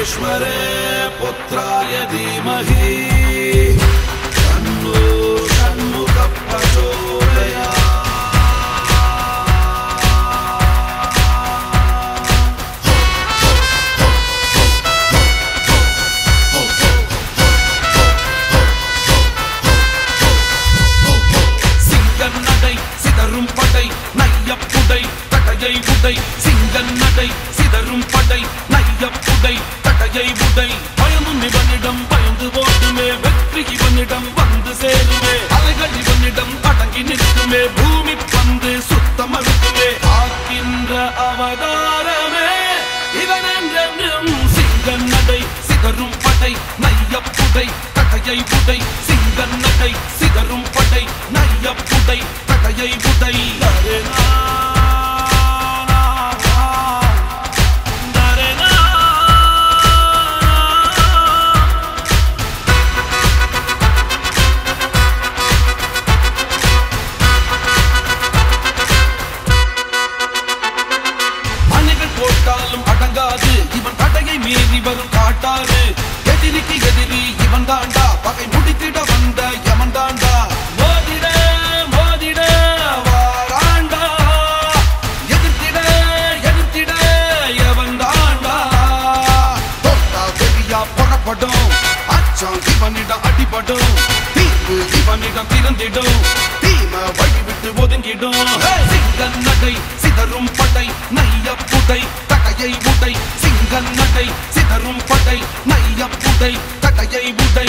विश्वेश्वरे पुत्राय धीमहि तन्नो षण्मुखः प्रचोदयात्। சிங்கநடை சிதறும் படை நையப்புடை தடையை உடை சிங்கநடை சிதறும் படை நையப்புடை தடையை உடை பயமும் இவனிடம் பயந்து ஓடுமே வெற்றி இவனிடம் வந்து சேருமே அலைகள் இவனிடம் அடங்கி நிற்குமே பூமி பந்து சுத்தமறுக்குமே காக்கின்ற அவதாரமே இவன் என்றென்றும் சிங்கநடை சிதறும் படை நையப்புடை தடையை உடை சிங்கநடை சிதறும் படை நையப்புடை தடையை உடை போட்டாலும் அடங்காது இவன் தடையை மீறி வரும் காட்டாது எதிரிக்கு எதிரி இவன் தாண்டா பகை முடித்திட வந்த யமன் தாண்டா மோதிட மோதிட வாராண்டா எதிர்த்திட எதிர்த்திட எவன் தாண்டா தொட்டா வெறியா புறப்படும் அச்சம் இவனிடம் அடிபடும் தீர்வு இவனிடம் திறந்திடும் தீமை வழிவிட்டு ஒதுங்கிடும் சிங்கநடை சிதறும் படை நையப்புடை தடையை உடை சிங்கநடை சிதறும் படை நையப்புடை தடையை உடை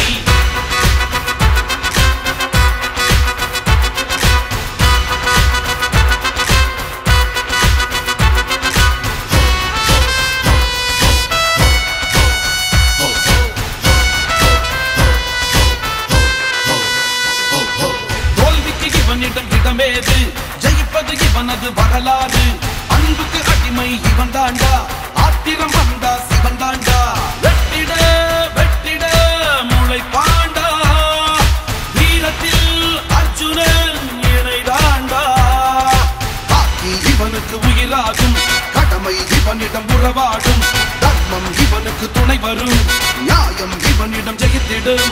தோல்விக்கு இவனிடம் இடமேது ஜெயிப்பது இவனது வரலாறு அன்புக்கு அடிமை இவன் தாண்டா ஆத்திரம் வந்தா சிவன் தாண்டா வெட்டிட வெட்டிட முளை பாண்டா வீரத்தில் அர்ஜுனன் இணை தாண்டா காக்கி இவனுக்கு உயிராகும் கடமை இவனிடம் உறவாடும் தர்மம் இவனுக்கு துணை வரும் நியாயம் இவனிடம் ஜெயித்திடும்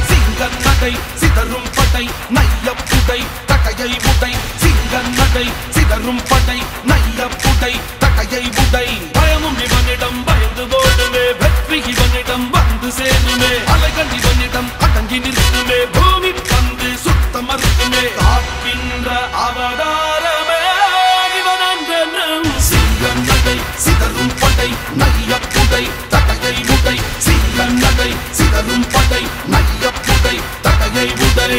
சிங்கநடை சிதறும் படை நையப்புடை தடையை உடை சிங்கநடை சிதறும் படை நையப்புடை தடையை உடை பயமும் இவனிடம் பயந்து ஓடுமே வெற்றி இவனிடம் வந்து சேருமே அலைகள் இவனிடம் அடங்கி நிற்குமே பூமி பந்து சுத்தமறுக்குமே காக்கின்ற அவதாரமே இவன் என்றென்றும் சிங்கநடை சிதறும் படை நையப்புடை தடையை உடை சிங்கநடை சிதறும் படை நையப்புடை தடையை உடை